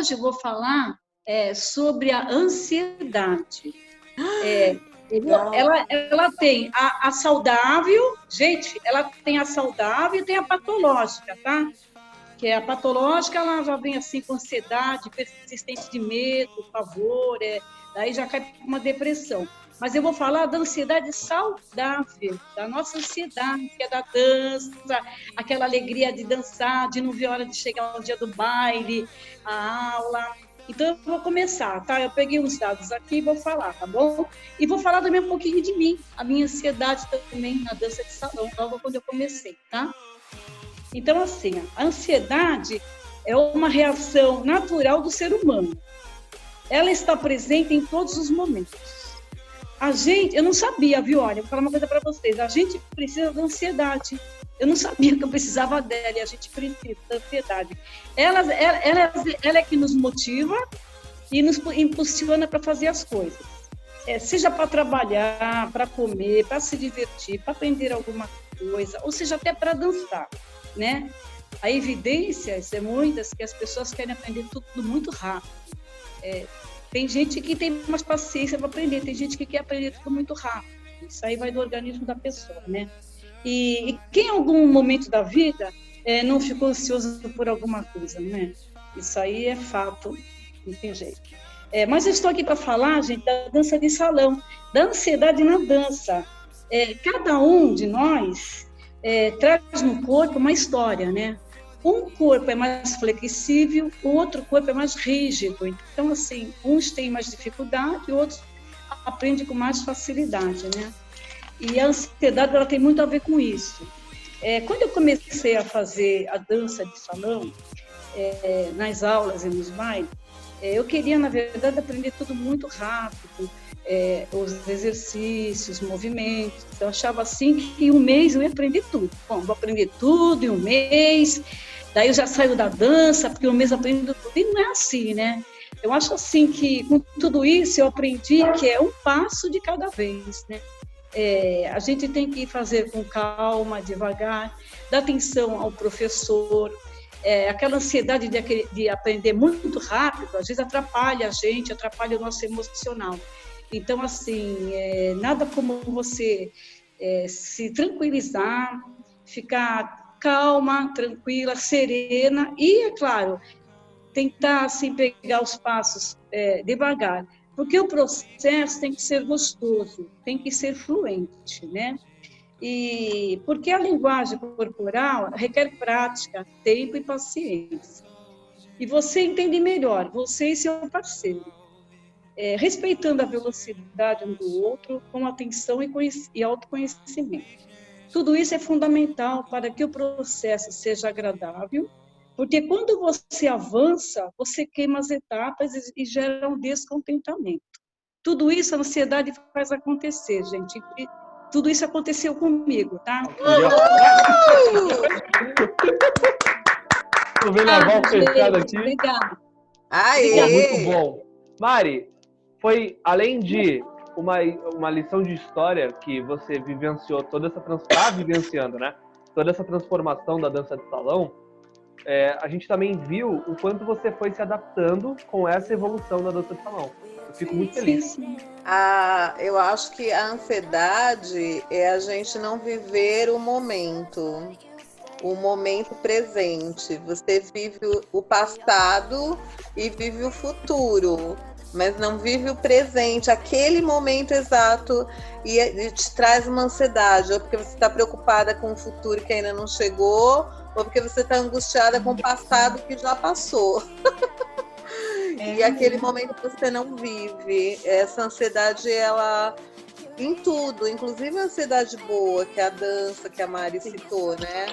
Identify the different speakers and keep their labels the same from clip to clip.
Speaker 1: hoje eu vou falar sobre a ansiedade. Ela tem a saudável, gente, ela tem a saudável e tem a patológica, tá? Que é a patológica, ela já vem assim com ansiedade, persistente de medo, pavor, daí já cai para uma depressão. Mas eu vou falar da ansiedade saudável, da nossa ansiedade, que é da dança, aquela alegria de dançar, de não ver a hora de chegar o dia do baile, a aula. Então, eu vou começar, tá? Eu peguei uns dados aqui e vou falar, tá bom? E vou falar também um pouquinho de mim, a minha ansiedade também na dança de salão, logo quando eu comecei, tá? Então, assim, a ansiedade é uma reação natural do ser humano. Ela está presente em todos os momentos. Eu não sabia, viu? Olha, vou falar uma coisa para vocês. A gente precisa da ansiedade. Eu não sabia que eu precisava dela, e a gente precisa da ansiedade. Ela é que nos motiva e nos impulsiona para fazer as coisas. Seja para trabalhar, para comer, para se divertir, para aprender alguma coisa, ou seja, até para dançar, né? A evidência é muitas que as pessoas querem aprender tudo muito rápido. Tem gente que tem mais paciência para aprender, tem gente que quer aprender tudo muito rápido. Isso aí vai do organismo da pessoa, né? E quem em algum momento da vida não ficou ansioso por alguma coisa, né? Isso aí é fato, não tem jeito. Mas eu estou aqui para falar, gente, da dança de salão, da ansiedade na dança. Cada um de nós traz no corpo uma história, né? Um corpo é mais flexível, o outro corpo é mais rígido. Então, assim, uns têm mais dificuldade, outros aprendem com mais facilidade, né? E a ansiedade, ela tem muito a ver com isso. Quando eu comecei a fazer a dança de salão, nas aulas e nos bailes, eu queria, na verdade, aprender tudo muito rápido, os exercícios, movimentos. Eu achava assim que em um mês eu ia aprender tudo. Bom, vou aprender tudo em um mês, daí eu já saio da dança, porque em um mês eu aprendo tudo. E não é assim, né? Eu acho assim que com tudo isso eu aprendi que é um passo de cada vez, né? A gente tem que fazer com calma, devagar, dar atenção ao professor. Aquela ansiedade de aprender muito rápido, às vezes atrapalha a gente, atrapalha o nosso emocional. Então, assim, nada como você se tranquilizar, ficar calma, tranquila, serena e, é claro, tentar, assim, pegar os passos devagar. Porque o processo tem que ser gostoso, tem que ser fluente, né? E porque a linguagem corporal requer prática, tempo e paciência. E você entende melhor, você e seu parceiro, respeitando a velocidade um do outro, com atenção e autoconhecimento. Tudo isso é fundamental para que o processo seja agradável, porque quando você avança, você queima as etapas e gera um descontentamento. Tudo isso a ansiedade faz acontecer, gente. E tudo isso aconteceu comigo, tá?
Speaker 2: Tô vendo a mão fechada aqui.
Speaker 1: Obrigada.
Speaker 2: Muito bom. Mari, foi além de uma lição de história que você vivenciou, tá vivenciando, né? Toda essa transformação da dança de salão, a gente também viu o quanto você foi se adaptando com essa evolução da dança de salão. Eu fico muito feliz.
Speaker 1: Sim.
Speaker 3: Eu acho que a ansiedade é a gente não viver o momento presente. Você vive o passado e vive o futuro, mas não vive o presente, aquele momento exato, e te traz uma ansiedade, ou porque você está preocupada com o futuro que ainda não chegou, ou porque você está angustiada com o passado que já passou. E aquele momento que você não vive. Essa ansiedade, ela em tudo, inclusive a ansiedade boa, que é a dança, que a Mari citou, né?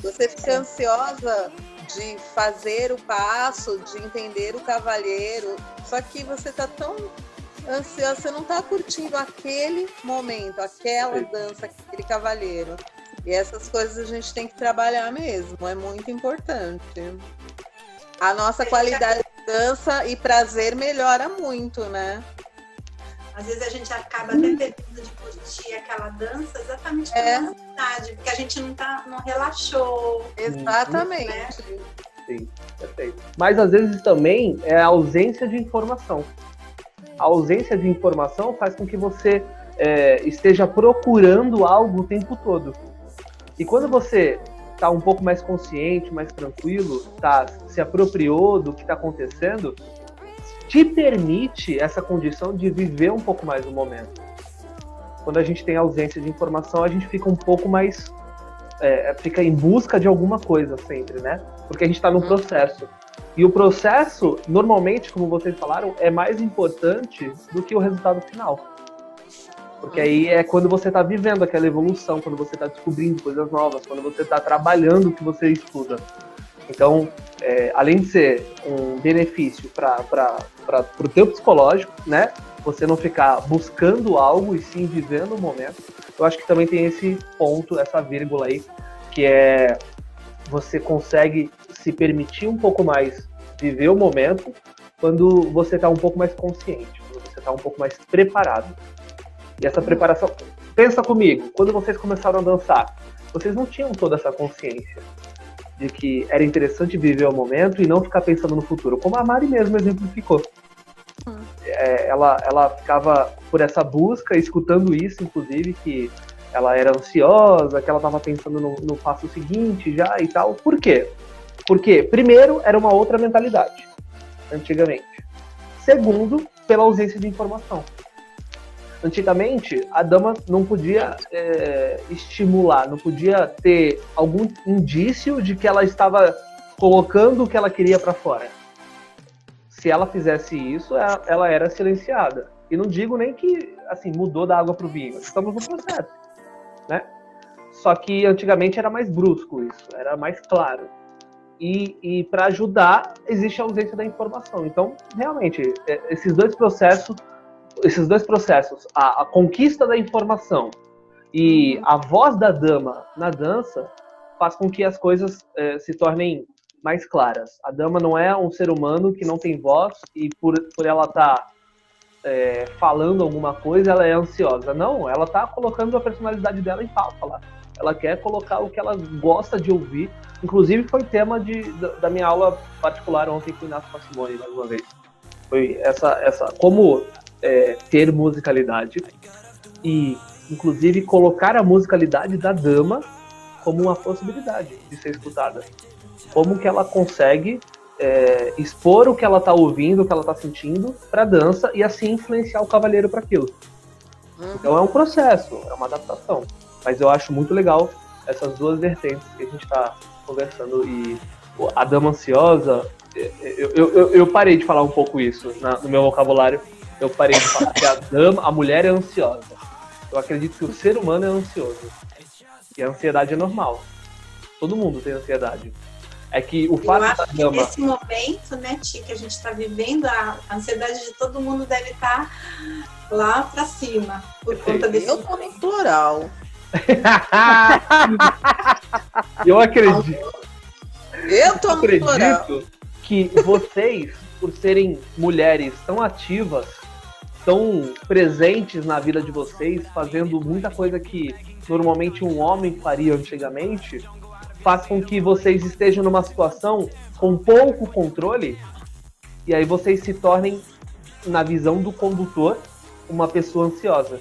Speaker 3: Você fica ansiosa de fazer o passo, de entender o cavalheiro, só que você está tão ansiosa, você não está curtindo aquele momento, aquela dança, aquele cavalheiro. E essas coisas a gente tem que trabalhar mesmo, é muito importante. A nossa qualidade de dança e prazer melhora muito, né?
Speaker 4: Às vezes a gente acaba até perdendo de curtir aquela dança exatamente pela ansiedade, porque a gente não relaxou.
Speaker 3: Exatamente.
Speaker 4: Né?
Speaker 2: Sim, perfeito. Mas às vezes também é a ausência de informação. A ausência de informação faz com que você esteja procurando algo o tempo todo. E quando você está um pouco mais consciente, mais tranquilo, se apropriou do que está acontecendo, te permite essa condição de viver um pouco mais o momento. Quando a gente tem ausência de informação, a gente fica um pouco mais... fica em busca de alguma coisa sempre, né? Porque a gente está no processo. E o processo, normalmente, como vocês falaram, é mais importante do que o resultado final. Porque aí é quando você está vivendo aquela evolução, quando você está descobrindo coisas novas, quando você está trabalhando o que você estuda. Então, além de ser um benefício para o teu psicológico, né? Você não ficar buscando algo e sim vivendo o momento. Eu acho que também tem esse ponto, essa vírgula aí, que é você consegue se permitir um pouco mais viver o momento quando você está um pouco mais consciente, quando você está um pouco mais preparado. E essa preparação... Pensa comigo, quando vocês começaram a dançar, vocês não tinham toda essa consciência de que era interessante viver o momento e não ficar pensando no futuro, como a Mari mesmo exemplificou. Ela ficava por essa busca, escutando isso, inclusive, que ela era ansiosa, que ela estava pensando no passo seguinte já e tal. Por quê? Porque, primeiro, era uma outra mentalidade, antigamente. Segundo, pela ausência de informação. Antigamente, a dama não podia estimular, não podia ter algum indício de que ela estava colocando o que ela queria para fora. Se ela fizesse isso, ela era silenciada. E não digo nem que assim, mudou da água para o vinho. Estamos no processo, né? Só que antigamente era mais brusco isso, era mais claro. E para ajudar, existe a ausência da informação. Então, realmente, esses dois processos, a conquista da informação e a voz da dama na dança, faz com que as coisas se tornem mais claras. A dama não é um ser humano que não tem voz e por ela estar falando alguma coisa, ela é ansiosa. Não, ela está colocando a personalidade dela em pauta lá. Ela quer colocar o que ela gosta de ouvir. Inclusive foi tema da minha aula particular ontem com o Inácio Passimoni, mais uma vez. Foi essa como ter musicalidade e, inclusive, colocar a musicalidade da dama como uma possibilidade de ser escutada. Como que ela consegue expor o que ela está ouvindo, o que ela está sentindo para a dança e assim influenciar o cavalheiro para aquilo. Então é um processo, é uma adaptação. Mas eu acho muito legal essas duas vertentes que a gente está conversando. E a dama ansiosa, eu parei de falar um pouco isso no meu vocabulário. Eu parei de falar que a mulher é ansiosa. Eu acredito que o ser humano é ansioso. E a ansiedade é normal. Todo mundo tem ansiedade. É que o fato da dama...
Speaker 4: Nesse momento, né, Ti, que a gente está vivendo, a ansiedade de todo mundo deve estar lá para cima. Por conta desse...
Speaker 3: Eu tô no plural.
Speaker 2: Eu acredito.
Speaker 3: Eu tô no plural.
Speaker 2: Que vocês, por serem mulheres tão ativas, tão presentes na vida de vocês, fazendo muita coisa que normalmente um homem faria antigamente, faz com que vocês estejam numa situação com pouco controle e aí vocês se tornem, na visão do condutor, uma pessoa ansiosa.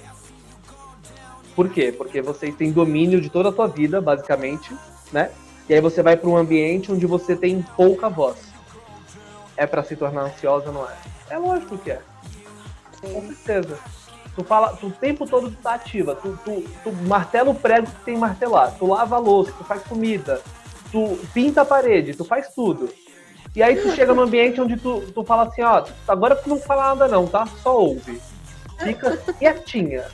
Speaker 2: Por quê? Porque vocês têm domínio de toda a sua vida, basicamente, né? E aí você vai para um ambiente onde você tem pouca voz. É para se tornar ansiosa, não é? É lógico que é. Com certeza. Tu o tempo todo tu tá ativa. Tu martela o prego que tem que martelar. Tu lava a louça, tu faz comida. Tu pinta a parede, tu faz tudo. E aí tu chega num ambiente onde tu fala assim, ó, agora tu não fala nada não, tá? Só ouve. Fica quietinha.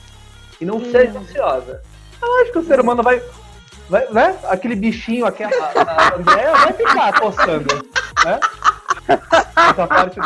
Speaker 2: E não seja ansiosa. Eu acho que o ser humano vai né? Aquele bichinho, a Andréa vai ficar coçando, né? Essa parte